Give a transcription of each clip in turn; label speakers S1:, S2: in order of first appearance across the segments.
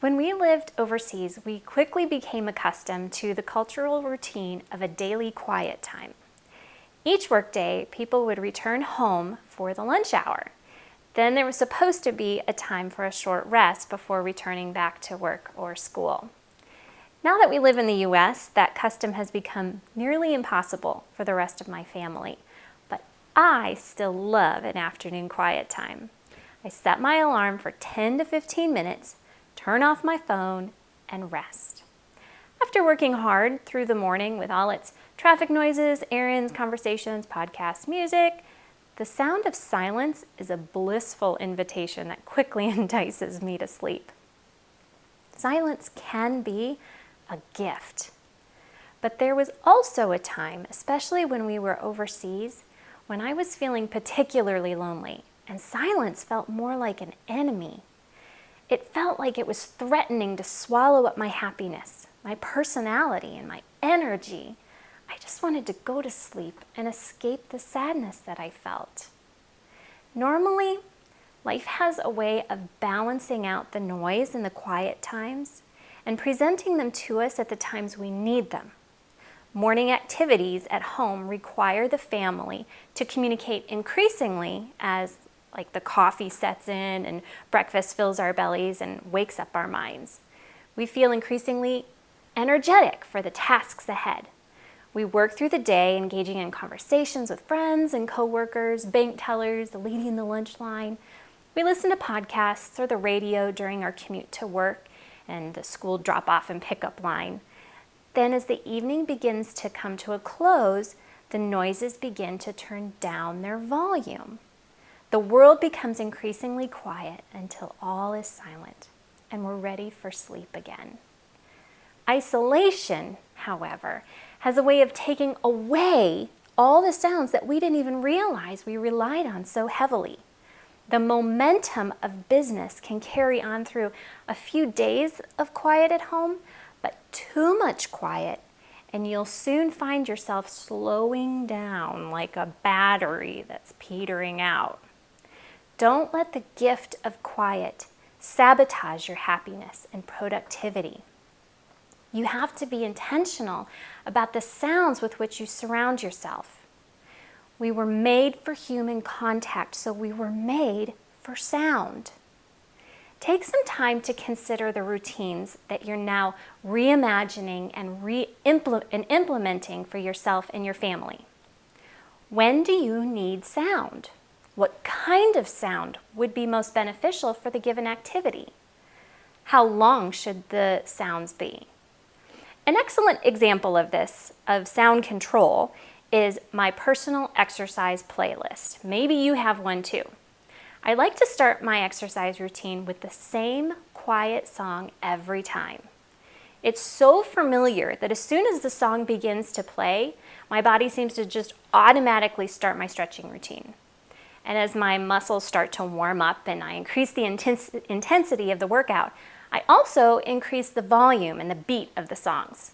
S1: When we lived overseas, we quickly became accustomed to the cultural routine of a daily quiet time. Each workday, people would return home for the lunch hour. Then there was supposed to be a time for a short rest before returning back to work or school. Now that we live in the US, that custom has become nearly impossible for the rest of my family. But I still love an afternoon quiet time. I set my alarm for 10 to 15 minutes, turn off my phone, and rest. After working hard through the morning with all its traffic noises, errands, conversations, podcasts, music, the sound of silence is a blissful invitation that quickly entices me to sleep. Silence can be a gift. But there was also a time, especially when we were overseas, when I was feeling particularly lonely, and silence felt more like an enemy. It felt like it was threatening to swallow up my happiness, my personality, and my energy. I just wanted to go to sleep and escape the sadness that I felt. Normally, life has a way of balancing out the noise in the quiet times and presenting them to us at the times we need them. Morning activities at home require the family to communicate increasingly as the coffee sets in and breakfast fills our bellies and wakes up our minds. We feel increasingly energetic for the tasks ahead. We work through the day engaging in conversations with friends and coworkers, bank tellers, the lady in the lunch line. We listen to podcasts or the radio during our commute to work and the school drop-off and pickup line. Then as the evening begins to come to a close, the noises begin to turn down their volume. The world becomes increasingly quiet until all is silent and we're ready for sleep again. Isolation, however, has a way of taking away all the sounds that we didn't even realize we relied on so heavily. The momentum of business can carry on through a few days of quiet at home, but too much quiet, and you'll soon find yourself slowing down like a battery that's petering out. Don't let the gift of quiet sabotage your happiness and productivity. You have to be intentional about the sounds with which you surround yourself. We were made for human contact, so we were made for sound. Take some time to consider the routines that you're now reimagining and implementing for yourself and your family. When do you need sound? What kind of sound would be most beneficial for the given activity? How long should the sounds be? An excellent example of this, of sound control, is my personal exercise playlist. Maybe you have one too. I like to start my exercise routine with the same quiet song every time. It's so familiar that as soon as the song begins to play, my body seems to just automatically start my stretching routine. And as my muscles start to warm up and I increase the intensity of the workout, I also increase the volume and the beat of the songs.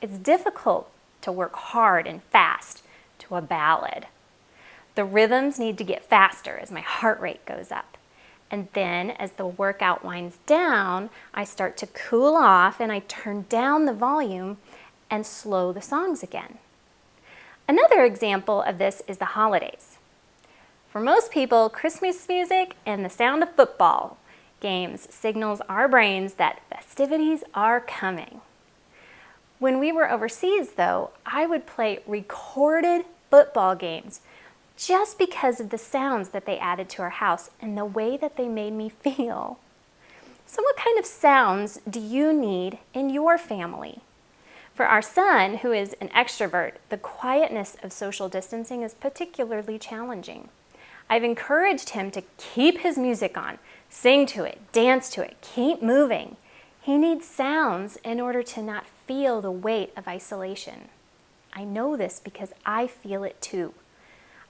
S1: It's difficult to work hard and fast to a ballad. The rhythms need to get faster as my heart rate goes up. And then as the workout winds down, I start to cool off and I turn down the volume and slow the songs again. Another example of this is the holidays. For most people, Christmas music and the sound of football games signals our brains that festivities are coming. When we were overseas, though, I would play recorded football games just because of the sounds that they added to our house and the way that they made me feel. So what kind of sounds do you need in your family? For our son, who is an extrovert, the quietness of social distancing is particularly challenging. I've encouraged him to keep his music on, sing to it, dance to it, keep moving. He needs sounds in order to not feel the weight of isolation. I know this because I feel it too.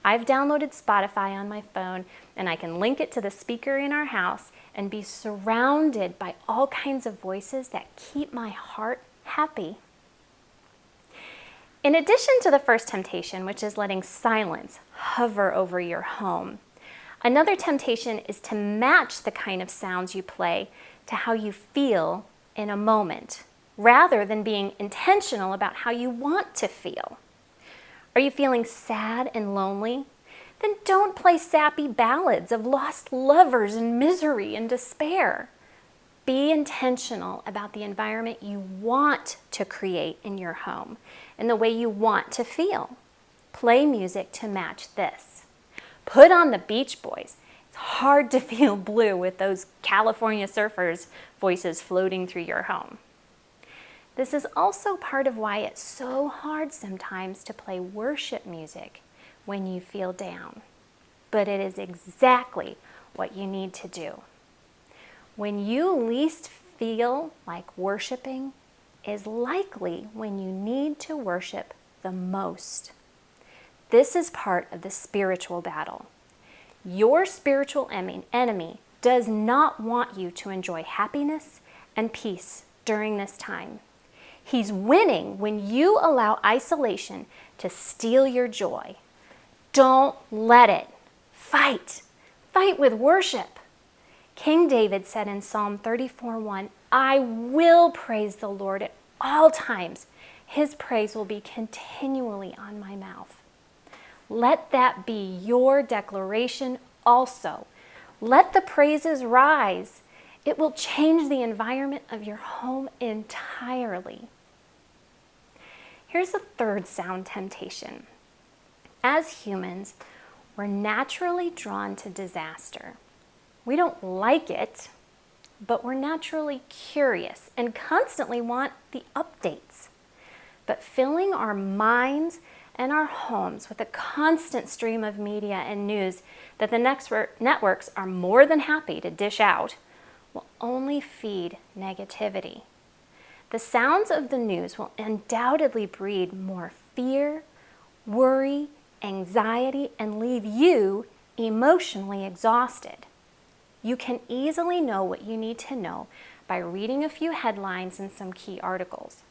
S1: I've downloaded Spotify on my phone and I can link it to the speaker in our house and be surrounded by all kinds of voices that keep my heart happy. In addition to the first temptation, which is letting silence hover over your home, another temptation is to match the kind of sounds you play to how you feel in a moment, rather than being intentional about how you want to feel. Are you feeling sad and lonely? Then don't play sappy ballads of lost lovers and misery and despair. Be intentional about the environment you want to create in your home and the way you want to feel. Play music to match this. Put on the Beach Boys. It's hard to feel blue with those California surfers' voices floating through your home. This is also part of why it's so hard sometimes to play worship music when you feel down. But it is exactly what you need to do. When you least feel like worshiping is likely when you need to worship the most. This is part of the spiritual battle. Your spiritual enemy does not want you to enjoy happiness and peace during this time. He's winning when you allow isolation to steal your joy. Don't let it. Fight. Fight with worship. King David said in Psalm 34:1, I will praise the Lord at all times. His praise will be continually on my mouth. Let that be your declaration also. Let the praises rise. It will change the environment of your home entirely. Here's a third sound temptation. As humans, we're naturally drawn to disaster. We don't like it, but we're naturally curious and constantly want the updates. But filling our minds and our homes with a constant stream of media and news that the networks are more than happy to dish out will only feed negativity. The sounds of the news will undoubtedly breed more fear, worry, anxiety, and leave you emotionally exhausted. You can easily know what you need to know by reading a few headlines and some key articles.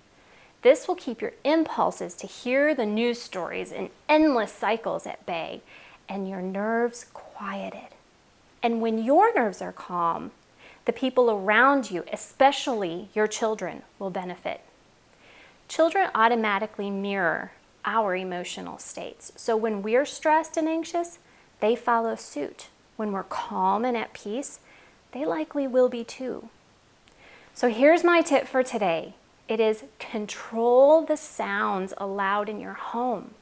S1: This will keep your impulses to hear the news stories in endless cycles at bay and your nerves quieted. And when your nerves are calm, the people around you, especially your children, will benefit. Children automatically mirror our emotional states. So when we're stressed and anxious, they follow suit. When we're calm and at peace, they likely will be too. So here's my tip for today. It is control the sounds allowed in your home.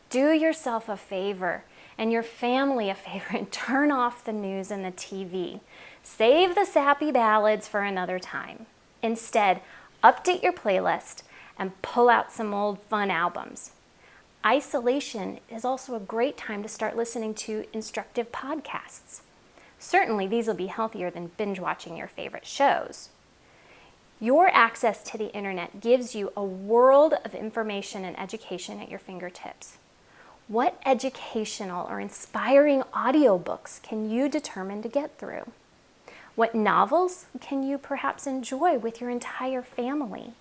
S1: Do yourself a favor and your family a favor and turn off the news and the TV. Save the sappy ballads for another time. Instead, update your playlist and pull out some old fun albums. Isolation is also a great time to start listening to instructive podcasts. Certainly, these will be healthier than binge watching your favorite shows. Your access to the internet gives you a world of information and education at your fingertips. What educational or inspiring audiobooks can you determine to get through? What novels can you perhaps enjoy with your entire family?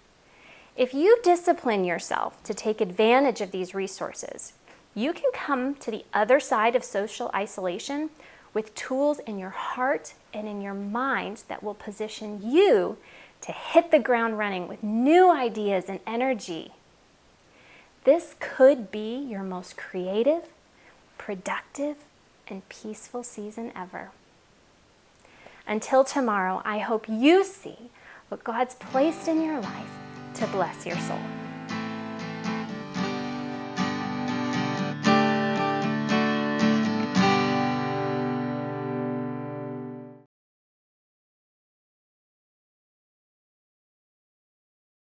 S1: If you discipline yourself to take advantage of these resources, you can come to the other side of social isolation with tools in your heart and in your mind that will position you to hit the ground running with new ideas and energy. This could be your most creative, productive, and peaceful season ever. Until tomorrow, I hope you see what God's placed in your life to bless your soul.